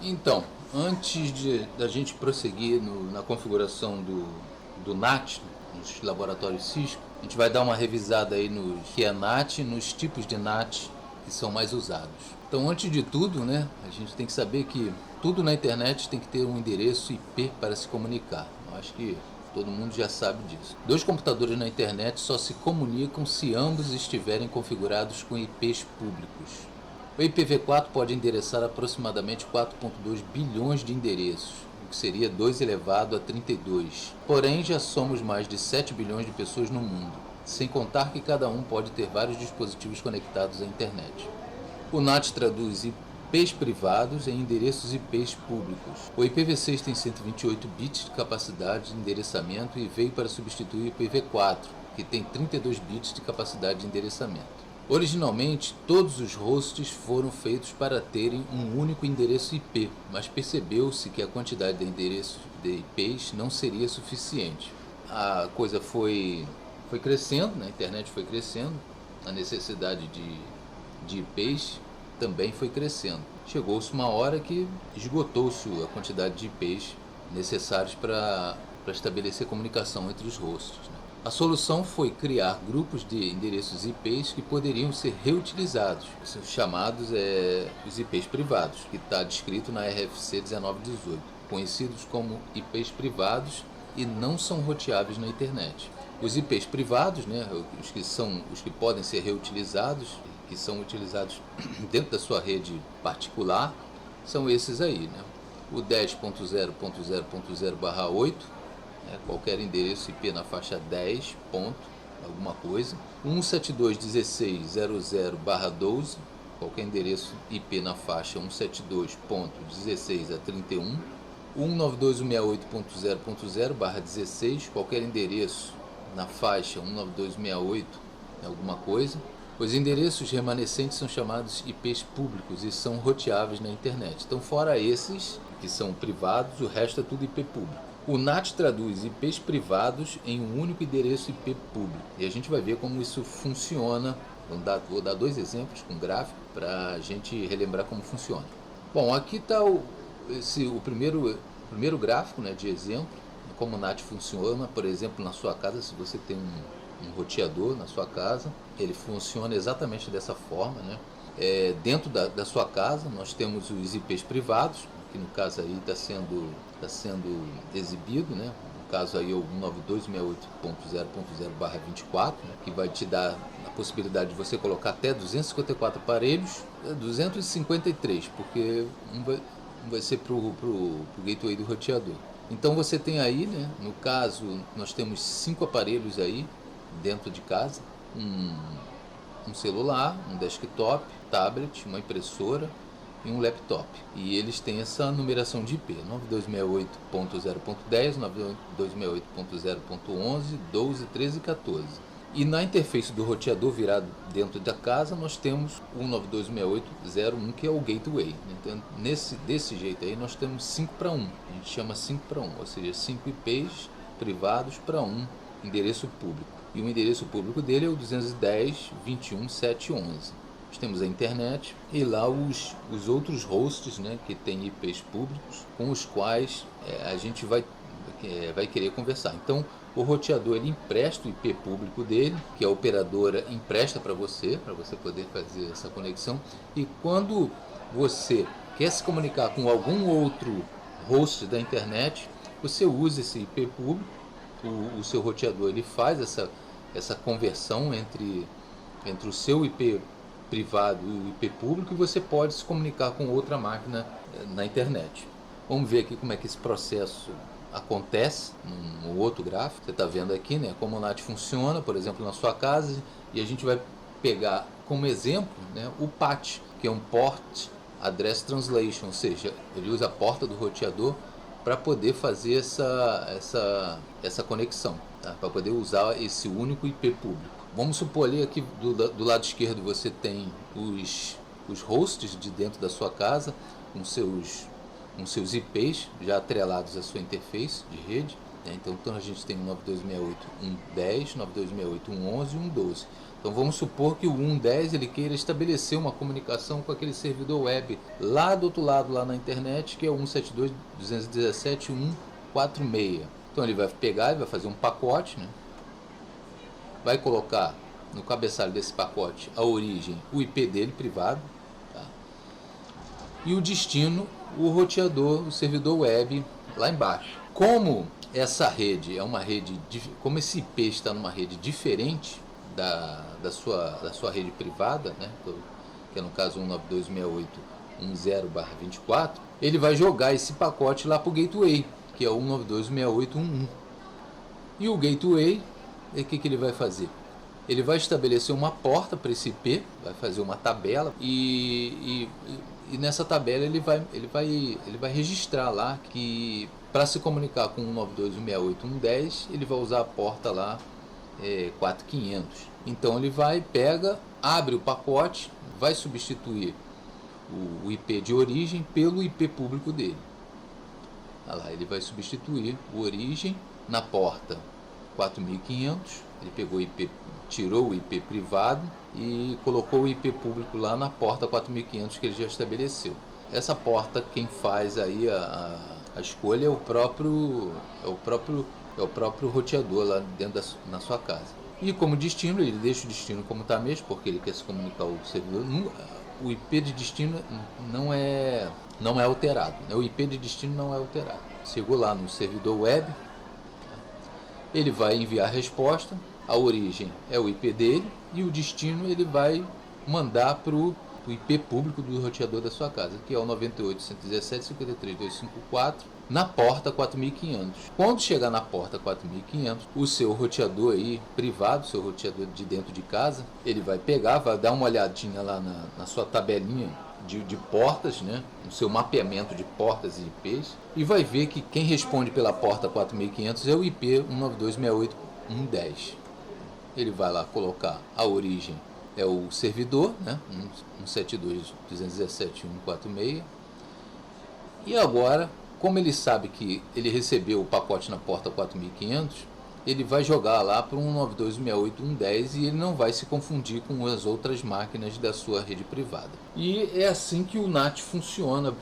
Então, antes da gente prosseguir na configuração do NAT, nos laboratórios Cisco, a gente vai dar uma revisada aí no que é NAT e nos tipos de NAT que são mais usados. Então, antes de tudo, né, a gente tem que saber que tudo na internet tem que ter um endereço IP para se comunicar. Eu acho que todo mundo já sabe disso. Dois computadores na internet só se comunicam se ambos estiverem configurados com IPs públicos. O IPv4 pode endereçar aproximadamente 4,2 bilhões de endereços, o que seria 2 elevado a 32. Porém, já somos mais de 7 bilhões de pessoas no mundo, sem contar que cada um pode ter vários dispositivos conectados à internet. O NAT traduz IPs privados em endereços IPs públicos. O IPv6 tem 128 bits de capacidade de endereçamento e veio para substituir o IPv4, que tem 32 bits de capacidade de endereçamento. Originalmente, todos os hosts foram feitos para terem um único endereço IP, mas percebeu-se que a quantidade de endereços de IPs não seria suficiente. A coisa foi crescendo, a internet foi crescendo, a necessidade de IPs também foi crescendo. Chegou-se uma hora que esgotou-se a quantidade de IPs necessários para estabelecer comunicação entre os hosts. A solução foi criar grupos de endereços IPs que poderiam ser reutilizados, são chamados os IPs privados, que está descrito na RFC 1918, conhecidos como IPs privados e não são roteáveis na internet. Os IPs privados, né, os que podem ser reutilizados, que são utilizados dentro da sua rede particular, são esses aí, né? O 10.0.0.0/8, qualquer endereço IP na faixa 10, ponto, alguma coisa. 172.16.00/12, qualquer endereço IP na faixa 172.16 a 31. 192.168.0.0/16, qualquer endereço na faixa 192.168, alguma coisa. Os endereços remanescentes são chamados IPs públicos e são roteáveis na internet. Então, fora esses, que são privados, o resto é tudo IP público. O NAT traduz IPs privados em um único endereço IP público. E a gente vai ver como isso funciona. Vou dar dois exemplos com gráfico para a gente relembrar como funciona. Bom, aqui está o primeiro gráfico, né, de exemplo, como o NAT funciona. Por exemplo, na sua casa, se você tem um roteador na sua casa, ele funciona exatamente dessa forma, né? Dentro da sua casa nós temos os IPs privados, que no caso aí está sendo exibido, né? No caso aí é o 192.168.0.0/24, né? Que vai te dar a possibilidade de você colocar até 254 aparelhos, 253, porque um vai ser para o gateway do roteador. Então você tem aí, né? No caso nós temos 5 aparelhos aí dentro de casa, um celular, um desktop, tablet, uma impressora e um laptop. E eles têm essa numeração de IP, 9268.0.10, 9268.0.11, 12, 13 e 14. E na interface do roteador virado dentro da casa, nós temos o 192.168.0.1, que é o gateway. Então, desse jeito aí, nós temos 5 para 1. A gente chama 5 para 1, ou seja, 5 IPs privados para um endereço público. E o endereço público dele é o 210.21.7.11. Nós temos a internet e lá os outros hosts, né, que tem IPs públicos, com os quais a gente vai querer conversar. Então, o roteador ele empresta o IP público dele, que a operadora empresta para você poder fazer essa conexão. E quando você quer se comunicar com algum outro host da internet, você usa esse IP público. O seu roteador ele faz essa conversão entre o seu IP privado e o IP público, e você pode se comunicar com outra máquina na internet. Vamos ver aqui como é que esse processo acontece no outro gráfico. Você está vendo aqui, né, como o NAT funciona, por exemplo, na sua casa, e a gente vai pegar como exemplo, né, o PAT, que é um Port Address Translation, ou seja, ele usa a porta do roteador para poder fazer essa conexão, tá? Para poder usar esse único IP público. Vamos supor ali aqui do lado esquerdo você tem os hosts de dentro da sua casa com seus IPs já atrelados à sua interface de rede, né? Então a gente tem 9268.1.10, 9268.1.11 e 1.12. Então vamos supor que o 1.10 ele queira estabelecer uma comunicação com aquele servidor web lá do outro lado, lá na internet, que é o 172.217.1.46. Então ele vai pegar e vai fazer um pacote, né? Vai colocar no cabeçalho desse pacote a origem, o IP dele privado, tá? E o destino, o roteador, o servidor web lá embaixo. Como essa rede é uma rede, como esse IP está numa rede diferente da sua rede privada, né? Que é no caso 192.168.10/24, ele vai jogar esse pacote lá para o gateway, que é o 192.168.1.1. E o gateway, o que ele vai fazer? Ele vai estabelecer uma porta para esse IP, vai fazer uma tabela e nessa tabela ele vai registrar lá que para se comunicar com 192.168.1.10 ele vai usar a porta lá 4.500. Então ele pega, abre o pacote, vai substituir o IP de origem pelo IP público dele. Olha lá, ele vai substituir o origem na porta 4.500. Ele pegou o IP, tirou o IP privado e colocou o IP público lá na porta 4.500 que ele já estabeleceu. Essa porta, quem faz aí a escolha é o próprio roteador lá dentro na sua casa. E como destino, ele deixa o destino como está mesmo, porque ele quer se comunicar ao servidor. O IP de destino não é alterado, né? O IP de destino não é alterado. Chegou lá no servidor web, ele vai enviar a resposta, a origem é o IP dele e o destino ele vai mandar para o IP público do roteador da sua casa, que é o 98.117.53.254, na porta 4.500. Quando chegar na porta 4.500, o seu roteador aí privado, seu roteador de dentro de casa, ele vai pegar, vai dar uma olhadinha lá na sua tabelinha de portas, né? O seu mapeamento de portas e IPs, e vai ver que quem responde pela porta 4.500 é o IP 192.168.1.10. Ele vai lá colocar a origem, é o servidor, né? 172.217.1.46. E agora, como ele sabe que ele recebeu o pacote na porta 4.500, ele vai jogar lá para 192.168.1.10 e ele não vai se confundir com as outras máquinas da sua rede privada. E é assim que o NAT funciona,